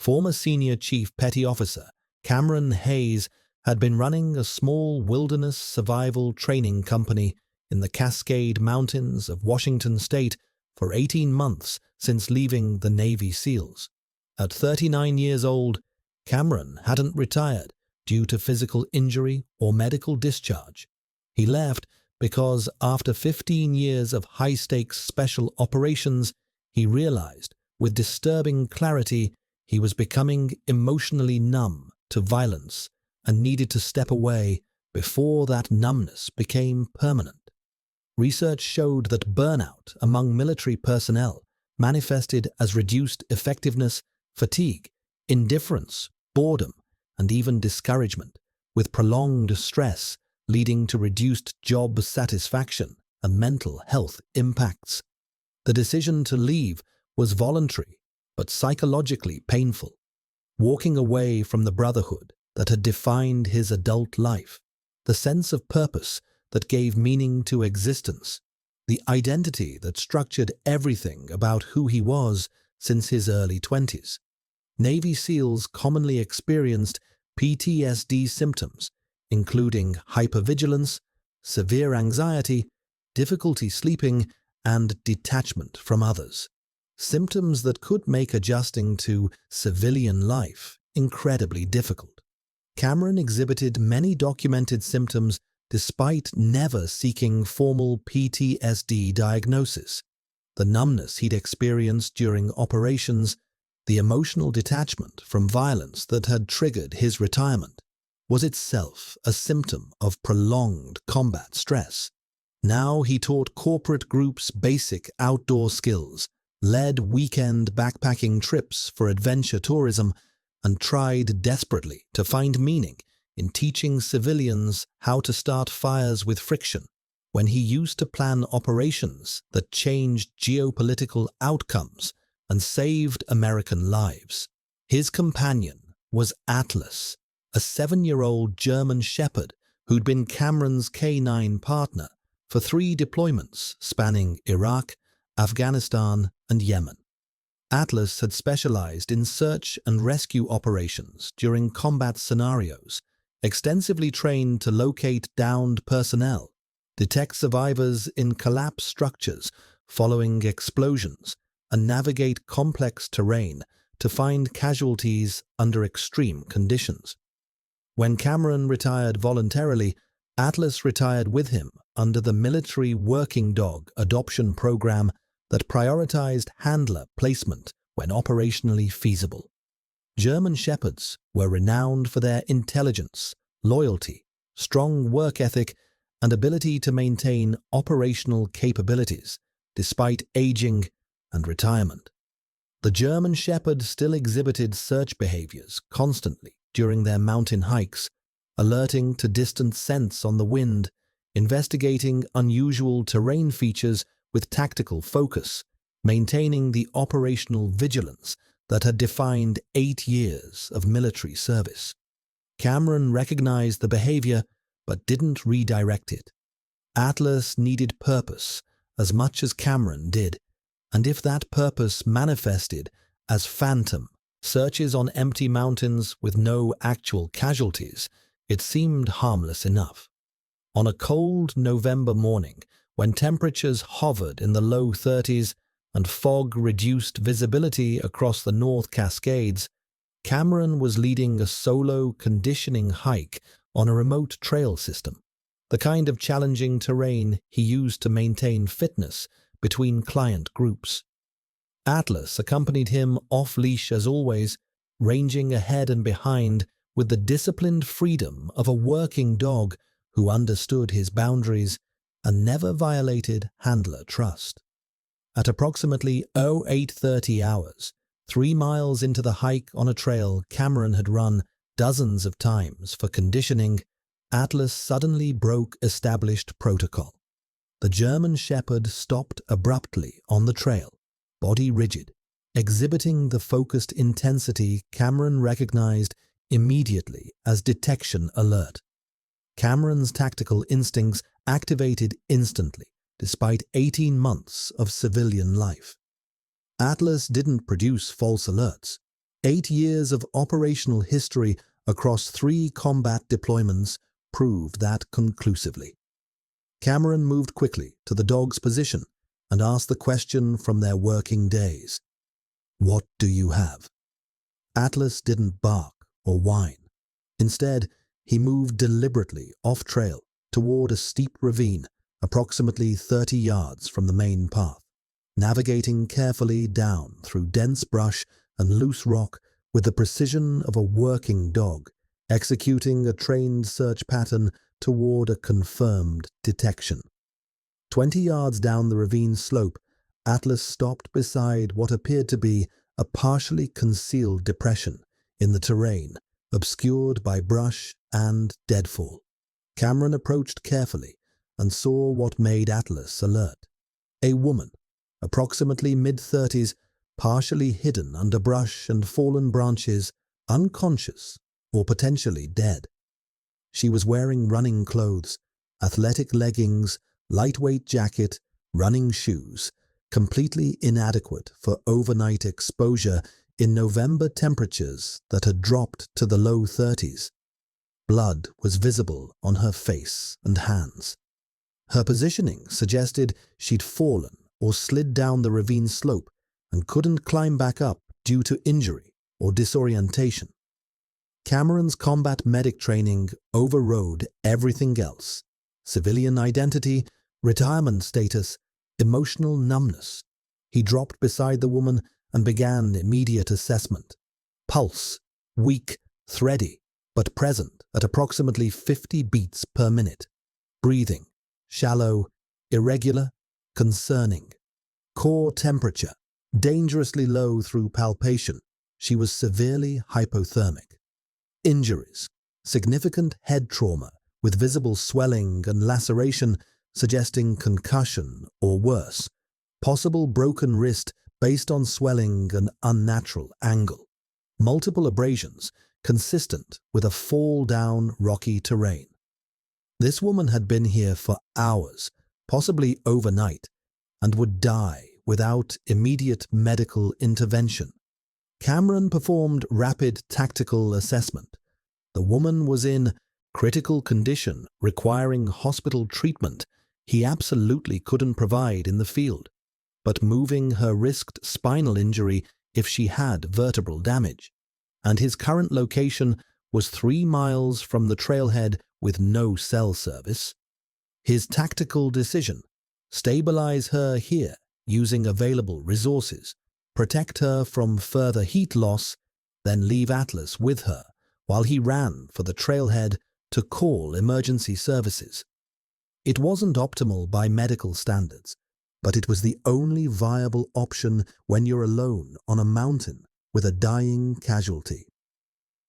former senior chief petty officer Cameron Hayes had been running a small wilderness survival training company in the Cascade Mountains of Washington state for 18 months since leaving the Navy SEALs. At 39 years old, Cameron hadn't retired due to physical injury or medical discharge. He left because after 15 years of high-stakes special operations, he realized with disturbing clarity he was becoming emotionally numb to violence and needed to step away before that numbness became permanent. Research showed that burnout among military personnel manifested as reduced effectiveness, fatigue, indifference, boredom, and even discouragement, with prolonged stress leading to reduced job satisfaction and mental health impacts. The decision to leave was voluntary but psychologically painful. Walking away from the brotherhood that had defined his adult life, the sense of purpose that gave meaning to existence, the identity that structured everything about who he was since his early 20s. Navy SEALs commonly experienced PTSD symptoms, including hypervigilance, severe anxiety, difficulty sleeping, and detachment from others. Symptoms that could make adjusting to civilian life incredibly difficult. Cameron exhibited many documented symptoms despite never seeking formal PTSD diagnosis. The numbness he'd experienced during operations, the emotional detachment from violence that had triggered his retirement, was itself a symptom of prolonged combat stress. Now he taught corporate groups basic outdoor skills, led weekend backpacking trips for adventure tourism, and tried desperately to find meaning in teaching civilians how to start fires with friction when he used to plan operations that changed geopolitical outcomes and saved American lives. His companion was Atlas, a 7-year-old German shepherd who'd been Cameron's K-9 partner for 3 deployments spanning Iraq, Afghanistan, and Yemen. Atlas had specialized in search and rescue operations during combat scenarios, extensively trained to locate downed personnel, detect survivors in collapsed structures following explosions, and navigate complex terrain to find casualties under extreme conditions. When Cameron retired voluntarily, Atlas retired with him under the military working dog adoption program that prioritized handler placement when operationally feasible. German shepherds were renowned for their intelligence, loyalty, strong work ethic, and ability to maintain operational capabilities despite aging and retirement. The German shepherd still exhibited search behaviors constantly during their mountain hikes, alerting to distant scents on the wind, investigating unusual terrain features with tactical focus, maintaining the operational vigilance that had defined 8 years of military service. Cameron recognized the behavior but didn't redirect it. Atlas needed purpose as much as Cameron did, and if that purpose manifested as phantom searches on empty mountains with no actual casualties, it seemed harmless enough. On a cold November morning, when temperatures hovered in the low 30s and fog reduced visibility across the North Cascades, Cameron was leading a solo conditioning hike on a remote trail system, the kind of challenging terrain he used to maintain fitness between client groups. Atlas accompanied him off-leash as always, ranging ahead and behind with the disciplined freedom of a working dog who understood his boundaries and never violated handler trust. At approximately 0830 hours, 3 miles into the hike on a trail Cameron had run dozens of times for conditioning, Atlas suddenly broke established protocol. The German shepherd stopped abruptly on the trail, body rigid, exhibiting the focused intensity Cameron recognized immediately as detection alert. Cameron's tactical instincts activated instantly, despite 18 months of civilian life. Atlas didn't produce false alerts. 8 years of operational history across 3 combat deployments proved that conclusively. Cameron moved quickly to the dog's position and asked the question from their working days. "What do you have?" Atlas didn't bark or whine. Instead, he moved deliberately off-trail toward a steep ravine approximately 30 yards from the main path, navigating carefully down through dense brush and loose rock with the precision of a working dog, executing a trained search pattern toward a confirmed detection. 20 yards down the ravine slope, Atlas stopped beside what appeared to be a partially concealed depression in the terrain, obscured by brush and deadfall. Cameron approached carefully and saw what made Atlas alert. A woman, approximately mid-30s, partially hidden under brush and fallen branches, unconscious or potentially dead. She was wearing running clothes, athletic leggings, lightweight jacket, running shoes, completely inadequate for overnight exposure in November temperatures that had dropped to the low 30s. Blood was visible on her face and hands. Her positioning suggested she'd fallen or slid down the ravine slope and couldn't climb back up due to injury or disorientation. Cameron's combat medic training overrode everything else: civilian identity, retirement status, emotional numbness. He dropped beside the woman and began immediate assessment. Pulse, weak, thready, but present at approximately 50 beats per minute. Breathing, shallow, irregular, concerning. Core temperature, dangerously low through palpation. She was severely hypothermic. Injuries, significant head trauma with visible swelling and laceration suggesting concussion or worse. Possible broken wrist based on swelling and unnatural angle. Multiple abrasions consistent with a fall-down rocky terrain. This woman had been here for hours, possibly overnight, and would die without immediate medical intervention. Cameron performed rapid tactical assessment. The woman was in critical condition requiring hospital treatment he absolutely couldn't provide in the field, but moving her risked spinal injury if she had vertebral damage, and his current location was 3 miles from the trailhead with no cell service. His tactical decision: stabilize her here using available resources, protect her from further heat loss, then leave Atlas with her while he ran for the trailhead to call emergency services. It wasn't optimal by medical standards, but it was the only viable option when you're alone on a mountain with a dying casualty.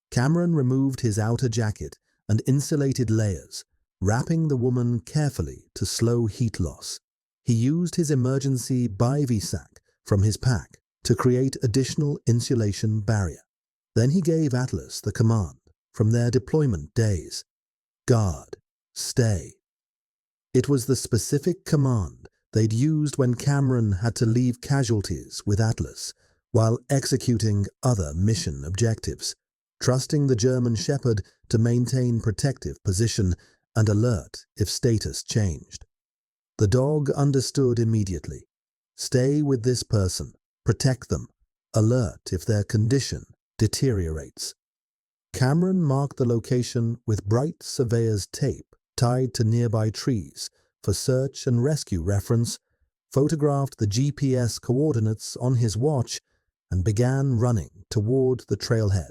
Cameron removed his outer jacket and insulated layers, wrapping the woman carefully to slow heat loss. He used his emergency bivy sack from his pack to create additional insulation barrier. Then he gave Atlas the command from their deployment days: guard, stay. It was the specific command they'd used when Cameron had to leave casualties with Atlas while executing other mission objectives, trusting the German Shepherd to maintain protective position and alert if status changed. The dog understood immediately. Stay with this person, protect them, alert if their condition deteriorates. Cameron marked the location with bright surveyor's tape tied to nearby trees for search and rescue reference, photographed the GPS coordinates on his watch, and began running toward the trailhead.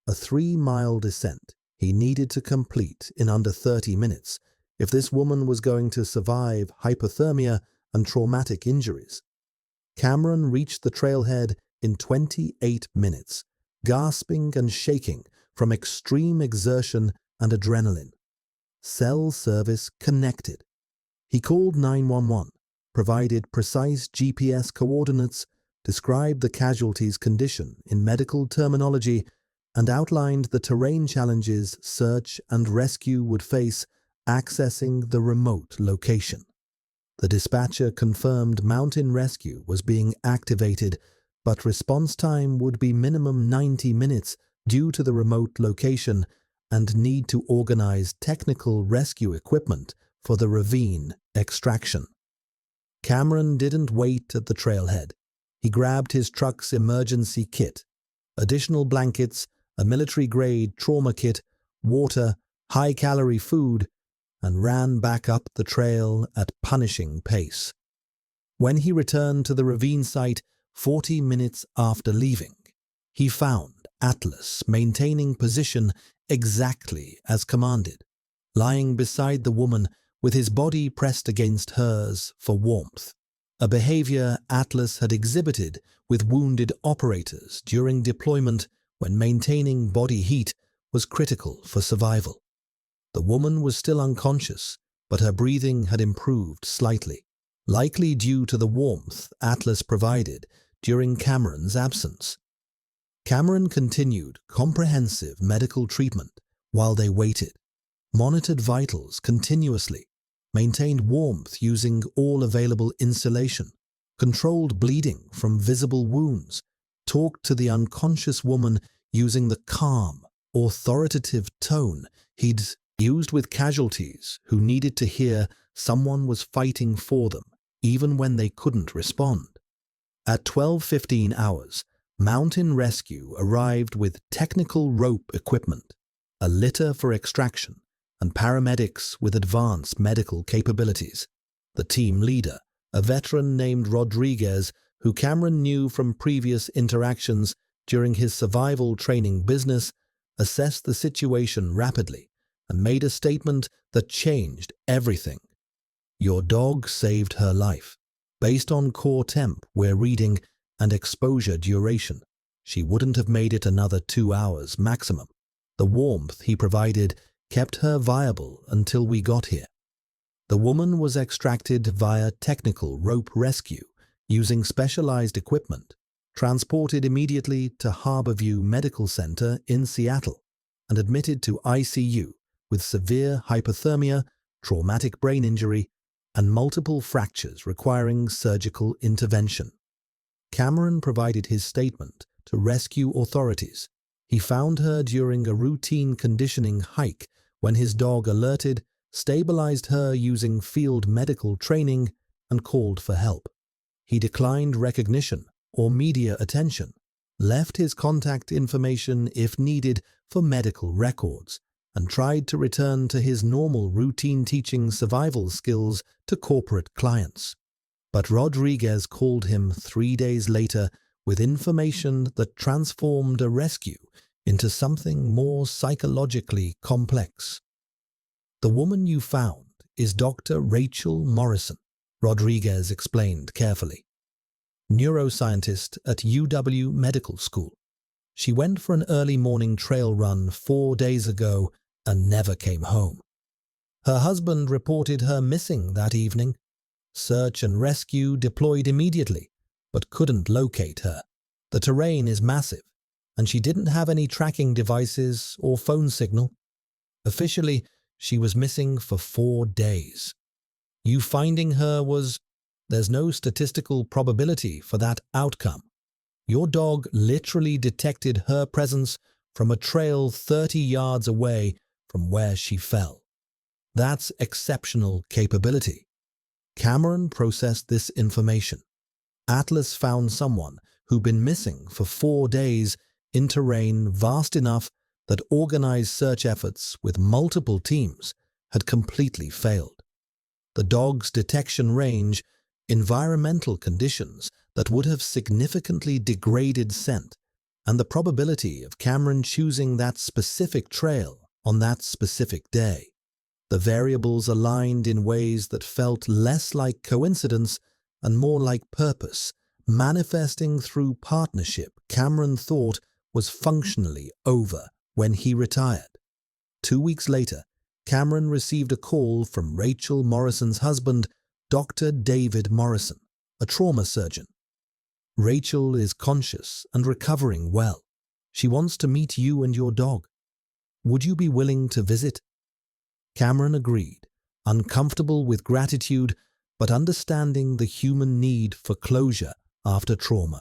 A 3-mile descent he needed to complete in under 30 minutes if this woman was going to survive hypothermia and traumatic injuries. Cameron reached the trailhead in 28 minutes, gasping and shaking from extreme exertion and adrenaline. Cell service connected. He called 911, provided precise GPS coordinates, described the casualty's condition in medical terminology, and outlined the terrain challenges search and rescue would face accessing the remote location. The dispatcher confirmed mountain rescue was being activated, but response time would be minimum 90 minutes due to the remote location and need to organize technical rescue equipment for the Ravine extraction. Cameron didn't wait at the trailhead. He grabbed his truck's emergency kit, additional blankets, a military-grade trauma kit, water, high-calorie food, and ran back up the trail at punishing pace. When he returned to the ravine site 40 minutes after leaving, he found Atlas maintaining position exactly as commanded, lying beside the woman with his body pressed against hers for warmth, a behavior Atlas had exhibited with wounded operators during deployment when maintaining body heat was critical for survival. The woman was still unconscious, but her breathing had improved slightly, likely due to the warmth Atlas provided during Cameron's absence. Cameron continued comprehensive medical treatment while they waited, monitored vitals continuously, maintained warmth using all available insulation, controlled bleeding from visible wounds, talked to the unconscious woman using the calm, authoritative tone he'd used with casualties who needed to hear someone was fighting for them, even when they couldn't respond. At 12:15 hours, Mountain Rescue arrived with technical rope equipment, a litter for extraction, and paramedics with advanced medical capabilities. The team leader, a veteran named Rodriguez, who Cameron knew from previous interactions during his survival training business, assessed the situation rapidly and made a statement that changed everything. "Your dog saved her life. Based on core temp we're reading and exposure duration, she wouldn't have made it another 2 hours maximum. The warmth he provided kept her viable until we got here." The woman was extracted via technical rope rescue using specialized equipment, transported immediately to Harborview Medical Center in Seattle, and admitted to ICU with severe hypothermia, traumatic brain injury, and multiple fractures requiring surgical intervention. Cameron provided his statement to rescue authorities. He found her during a routine conditioning hike when his dog alerted, stabilized her using field medical training, and called for help. He declined recognition or media attention, left his contact information if needed for medical records, and tried to return to his normal routine teaching survival skills to corporate clients. But Rodriguez called him 3 days later with information that transformed a rescue into something more psychologically complex. "The woman you found is Dr. Rachel Morrison," Rodriguez explained carefully. "Neuroscientist at UW Medical School. She went for an early morning trail run 4 days ago and never came home. Her husband reported her missing that evening. Search and rescue deployed immediately, but couldn't locate her. The terrain is massive, and she didn't have any tracking devices or phone signal. Officially, she was missing for 4 days. You finding her was... There's no statistical probability for that outcome. Your dog literally detected her presence from a trail 30 yards away from where she fell. That's exceptional capability." Cameron processed this information. Atlas found someone who'd been missing for 4 days in terrain vast enough that organized search efforts with multiple teams had completely failed. The dog's detection range, environmental conditions that would have significantly degraded scent, and the probability of Cameron choosing that specific trail on that specific day. The variables aligned in ways that felt less like coincidence and more like purpose, manifesting through partnership Cameron thought was functionally over when he retired. 2 weeks later, Cameron received a call from Rachel Morrison's husband, Dr. David Morrison, a trauma surgeon. "Rachel is conscious and recovering well. She wants to meet you and your dog. Would you be willing to visit?" Cameron agreed, uncomfortable with gratitude, but understanding the human need for closure after trauma.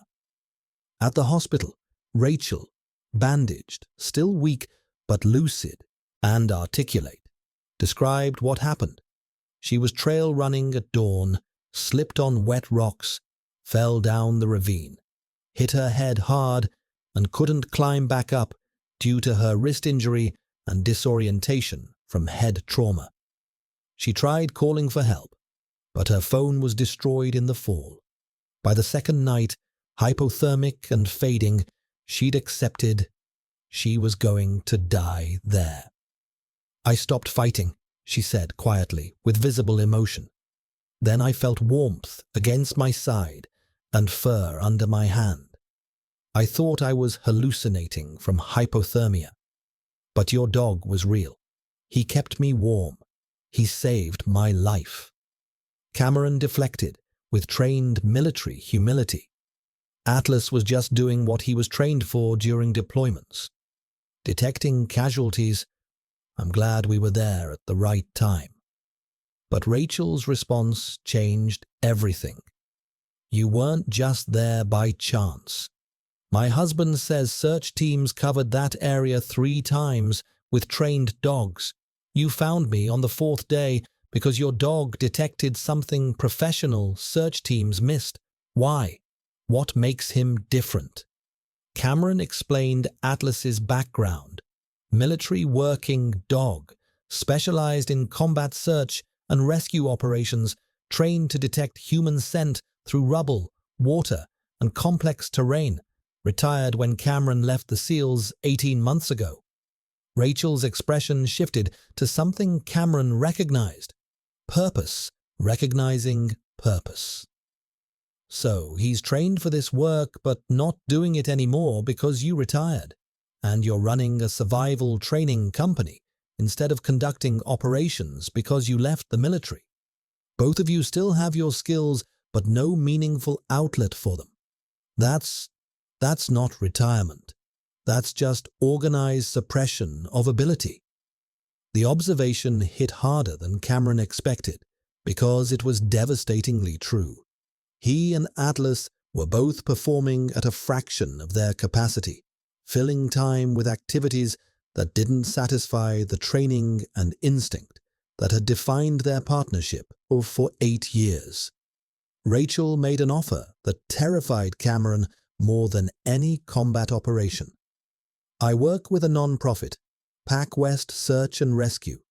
At the hospital, Rachel, bandaged, still weak but lucid and articulate, described what happened. She was trail running at dawn, slipped on wet rocks, fell down the ravine, hit her head hard, and couldn't climb back up due to her wrist injury and disorientation from head trauma. She tried calling for help, but her phone was destroyed in the fall. By the second night, hypothermic and fading, she'd accepted she was going to die there. "I stopped fighting," she said quietly, with visible emotion. "Then I felt warmth against my side and fur under my hand. I thought I was hallucinating from hypothermia. But your dog was real. He kept me warm. He saved my life." Cameron deflected with trained military humility. Atlas was just doing what he was trained for during deployments. Detecting casualties. "I'm glad we were there at the right time." But Rachel's response changed everything. "You weren't just there by chance. My husband says search teams covered that area 3 times with trained dogs. You found me on the 4th day because your dog detected something professional search teams missed. Why? What makes him different?" Cameron explained Atlas's background. Military working dog, specialized in combat search and rescue operations, trained to detect human scent through rubble, water, and complex terrain, retired when Cameron left the SEALs 18 months ago. Rachel's expression shifted to something Cameron recognized. Purpose, recognizing purpose. "So he's trained for this work but not doing it anymore because you retired, and you're running a survival training company instead of conducting operations because you left the military. Both of you still have your skills but no meaningful outlet for them. That's not retirement. That's just organized suppression of ability." The observation hit harder than Cameron expected because it was devastatingly true. He and Atlas were both performing at a fraction of their capacity, filling time with activities that didn't satisfy the training and instinct that had defined their partnership for 8 years. Rachel made an offer that terrified Cameron more than any combat operation. "I work with a non-profit, Pac West Search and Rescue.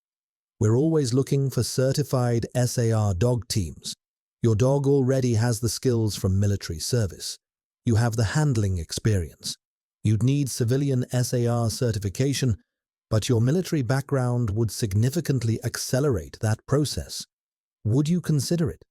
We're always looking for certified SAR dog teams. Your dog already has the skills from military service. You have the handling experience. You'd need civilian SAR certification, but your military background would significantly accelerate that process. Would you consider it?"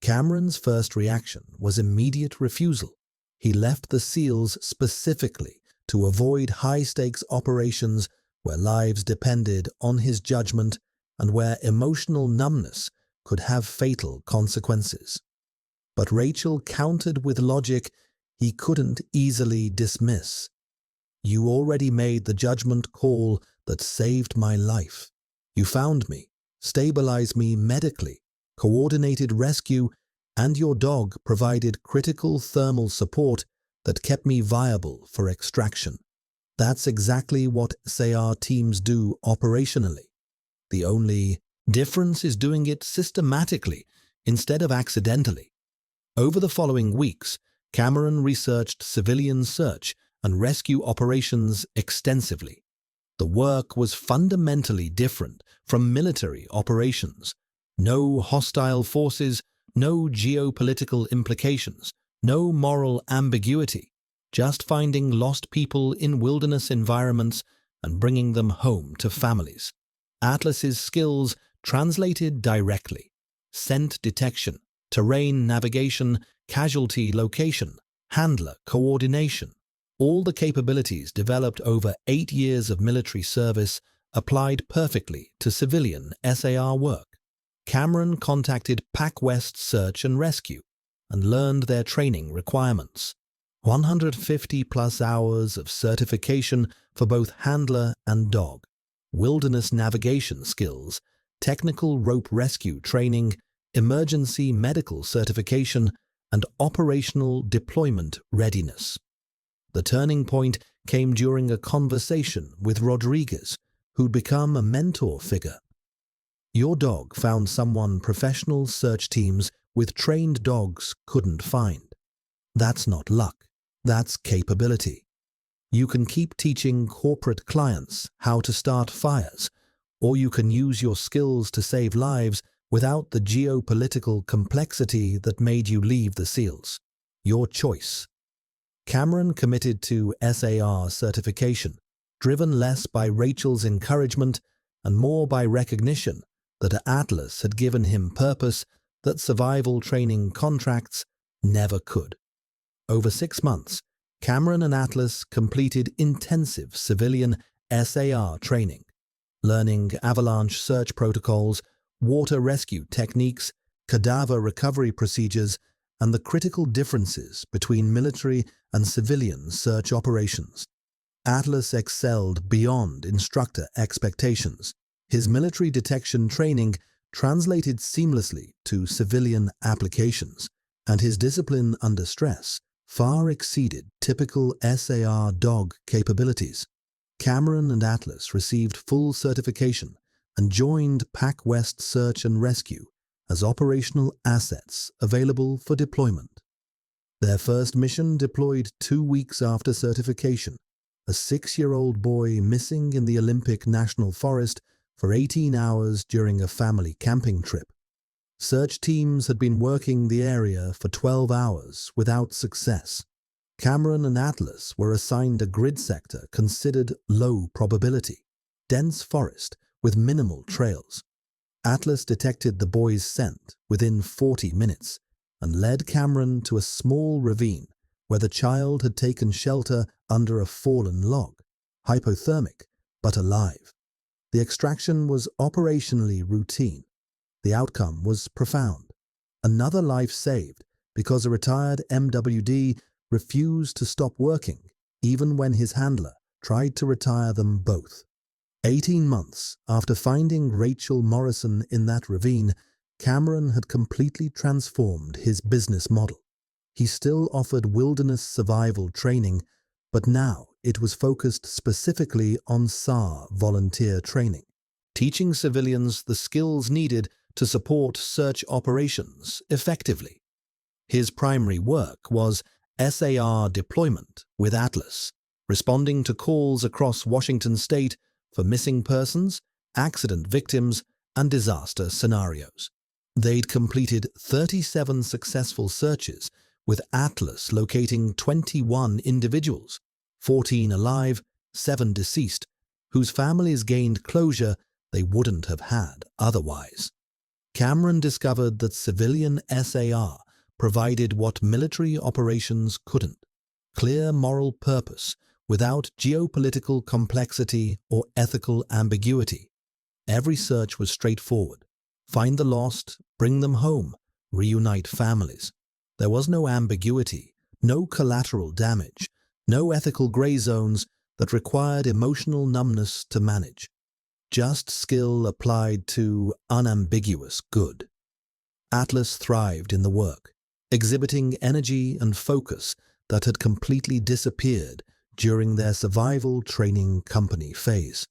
Cameron's first reaction was immediate refusal. He left the SEALs specifically to avoid high-stakes operations where lives depended on his judgment and where emotional numbness could have fatal consequences. But Rachel countered with logic he couldn't easily dismiss. "You already made the judgment call that saved my life. You found me, stabilized me medically, coordinated rescue, and your dog provided critical thermal support that kept me viable for extraction. That's exactly what SAR teams do operationally. The only difference is doing it systematically instead of accidentally." Over the following weeks, Cameron researched civilian search and rescue operations extensively. The work was fundamentally different from military operations. No hostile forces, no geopolitical implications, no moral ambiguity, just finding lost people in wilderness environments and bringing them home to families. Atlas's skills translated directly. Scent detection, terrain navigation, casualty location, handler coordination. All the capabilities developed over 8 years of military service applied perfectly to civilian SAR work. Cameron contacted Pac West Search and Rescue and learned their training requirements. 150+ hours of certification for both handler and dog, wilderness navigation skills, technical rope rescue training, emergency medical certification, and operational deployment readiness. The turning point came during a conversation with Rodriguez, who'd become a mentor figure. "Your dog found someone professional search teams with trained dogs couldn't find. That's not luck, that's capability. You can keep teaching corporate clients how to start fires, or you can use your skills to save lives without the geopolitical complexity that made you leave the SEALs. Your choice." Cameron committed to SAR certification, driven less by Rachel's encouragement and more by recognition that Atlas had given him purpose that survival training contracts never could. Over 6 months, Cameron and Atlas completed intensive civilian SAR training, learning avalanche search protocols, water rescue techniques, cadaver recovery procedures, and the critical differences between military and civilian search operations. Atlas excelled beyond instructor expectations. His military detection training translated seamlessly to civilian applications, and his discipline under stress far exceeded typical SAR dog capabilities. Cameron and Atlas received full certification and joined PacWest Search and Rescue as operational assets available for deployment. Their first mission deployed 2 weeks after certification, a 6-year-old boy missing in the Olympic National Forest for 18 hours during a family camping trip. Search teams had been working the area for 12 hours without success. Cameron and Atlas were assigned a grid sector considered low probability, dense forest with minimal trails. Atlas detected the boy's scent within 40 minutes and led Cameron to a small ravine where the child had taken shelter under a fallen log, hypothermic but alive. The extraction was operationally routine. The outcome was profound. Another life saved because a retired MWD refused to stop working even when his handler tried to retire them both. 18 months after finding Rachel Morrison in that ravine, Cameron had completely transformed his business model. He still offered wilderness survival training, but now it was focused specifically on SAR volunteer training, teaching civilians the skills needed to support search operations effectively. His primary work was SAR deployment with Atlas, responding to calls across Washington state for missing persons, accident victims, and disaster scenarios. They'd completed 37 successful searches, with Atlas locating 21 individuals, 14 alive, 7 deceased, whose families gained closure they wouldn't have had otherwise. Cameron discovered that civilian SAR provided what military operations couldn't: clear moral purpose without geopolitical complexity or ethical ambiguity. Every search was straightforward: find the lost, bring them home, reunite families. There was no ambiguity, no collateral damage, no ethical gray zones that required emotional numbness to manage. Just skill applied to unambiguous good. Atlas thrived in the work, exhibiting energy and focus that had completely disappeared during their survival training company phase.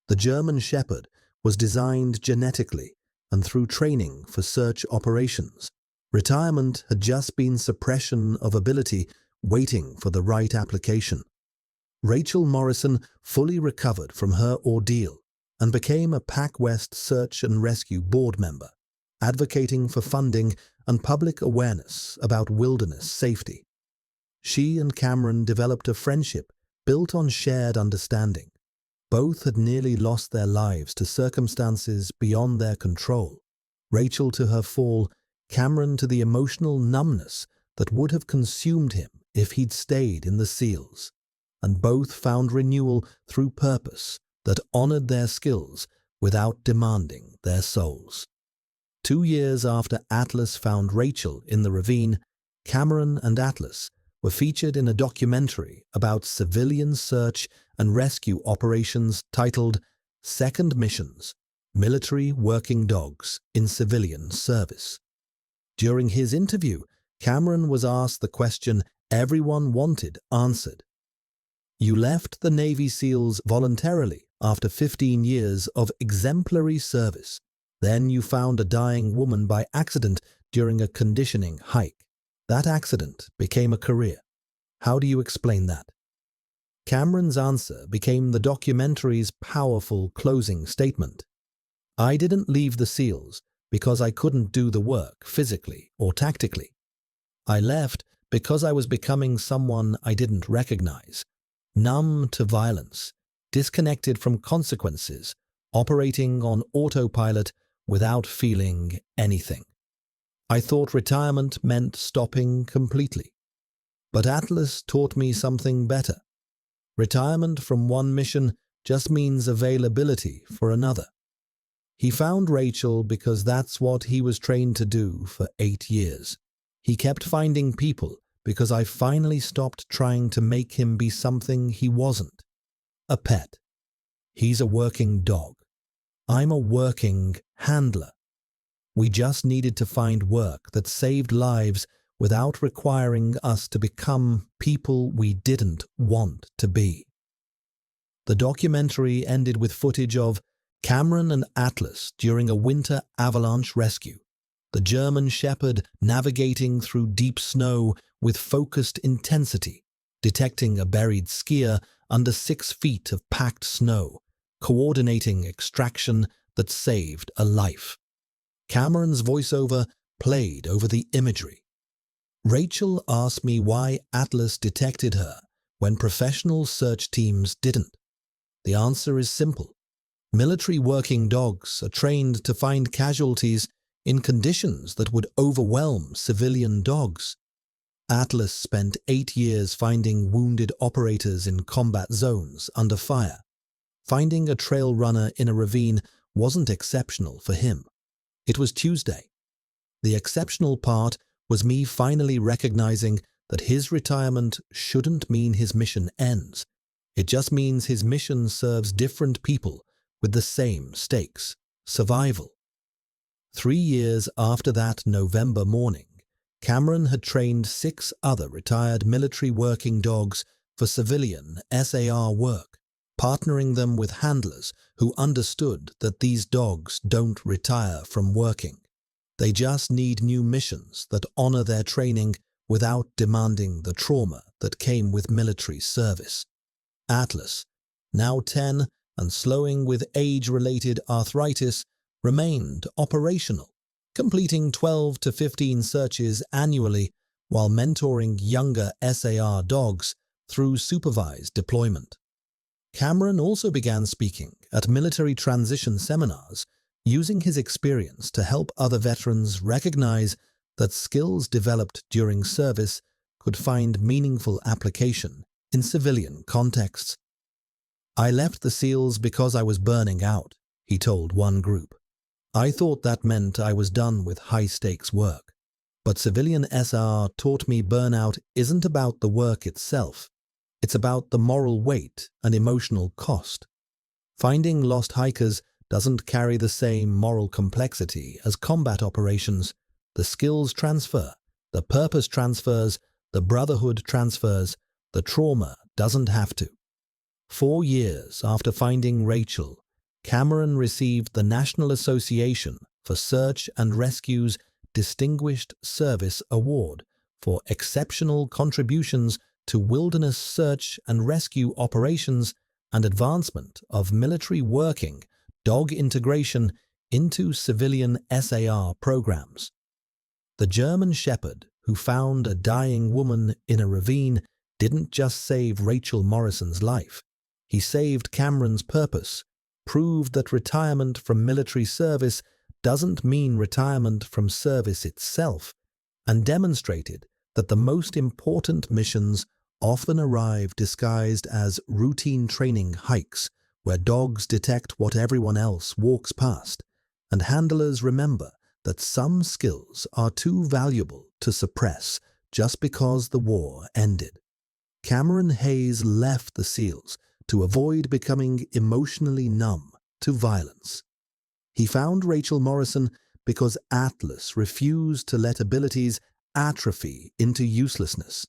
The German Shepherd was designed genetically and through training for search operations. Retirement had just been suppression of ability waiting for the right application. Rachel Morrison fully recovered from her ordeal and became a PacWest Search and Rescue board member, advocating for funding and public awareness about wilderness safety. She and Cameron developed a friendship built on shared understanding. Both had nearly lost their lives to circumstances beyond their control. Rachel to her fall, Cameron to the emotional numbness that would have consumed him if he'd stayed in the SEALs. And both found renewal through purpose that honored their skills without demanding their souls. 2 years after Atlas found Rachel in the ravine, Cameron and Atlas were featured in a documentary about civilian search and rescue operations titled Second Missions: Military Working Dogs in Civilian Service. During his interview, Cameron was asked the question everyone wanted answered. You left the Navy SEALs voluntarily after 15 years of exemplary service. Then you found a dying woman by accident during a conditioning hike. That accident became a career. How do you explain that? Cameron's answer became the documentary's powerful closing statement. I didn't leave the SEALs because I couldn't do the work physically or tactically. I left because I was becoming someone I didn't recognize, numb to violence, disconnected from consequences, operating on autopilot without feeling anything. I thought retirement meant stopping completely. But Atlas taught me something better. Retirement from one mission just means availability for another. He found Rachel because that's what he was trained to do for 8 years. He kept finding people because I finally stopped trying to make him be something he wasn't. A pet. He's a working dog. I'm a working handler. We just needed to find work that saved lives without requiring us to become people we didn't want to be. The documentary ended with footage of Cameron and Atlas during a winter avalanche rescue, the German Shepherd navigating through deep snow with focused intensity, detecting a buried skier under 6 feet of packed snow, coordinating extraction that saved a life. Cameron's voiceover played over the imagery. Rachel asked me why Atlas detected her when professional search teams didn't. The answer is simple. Military working dogs are trained to find casualties in conditions that would overwhelm civilian dogs. Atlas spent 8 years finding wounded operators in combat zones under fire. Finding a trail runner in a ravine wasn't exceptional for him. It was Tuesday. The exceptional part was me finally recognizing that his retirement shouldn't mean his mission ends. It just means his mission serves different people with the same stakes: survival. 3 years after that November morning, Cameron had trained 6 other retired military working dogs for civilian SAR work, partnering them with handlers who understood that these dogs don't retire from working. They just need new missions that honor their training without demanding the trauma that came with military service. Atlas, now 10 and slowing with age-related arthritis, remained operational, completing 12 to 15 searches annually while mentoring younger SAR dogs through supervised deployment. Cameron also began speaking at military transition seminars, using his experience to help other veterans recognize that skills developed during service could find meaningful application in civilian contexts. I left the SEALs because I was burning out, he told one group. I thought that meant I was done with high-stakes work. But civilian SR taught me burnout isn't about the work itself. It's about the moral weight and emotional cost. Finding lost hikers doesn't carry the same moral complexity as combat operations. The skills transfer, the purpose transfers, the brotherhood transfers, the trauma doesn't have to. 4 years after finding Rachel, Cameron received the National Association for Search and Rescue's Distinguished Service Award for exceptional contributions to wilderness search and rescue operations and advancement of military working dog integration into civilian SAR programs. The German Shepherd who found a dying woman in a ravine didn't just save Rachel Morrison's life. He saved Cameron's purpose, proved that retirement from military service doesn't mean retirement from service itself, and demonstrated that the most important missions often arrive disguised as routine training hikes where dogs detect what everyone else walks past, and handlers remember that some skills are too valuable to suppress just because the war ended. Cameron Hayes left the SEALs to avoid becoming emotionally numb to violence. He found Rachel Morrison because Atlas refused to let abilities atrophy into uselessness.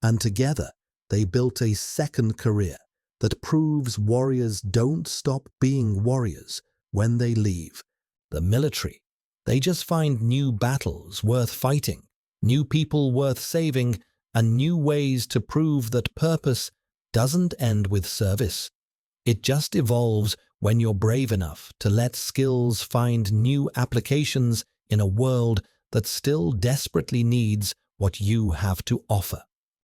And together, they built a second career that proves warriors don't stop being warriors when they leave the military. They just find new battles worth fighting, new people worth saving, and new ways to prove that purpose doesn't end with service. It just evolves when you're brave enough to let skills find new applications in a world that still desperately needs what you have to offer.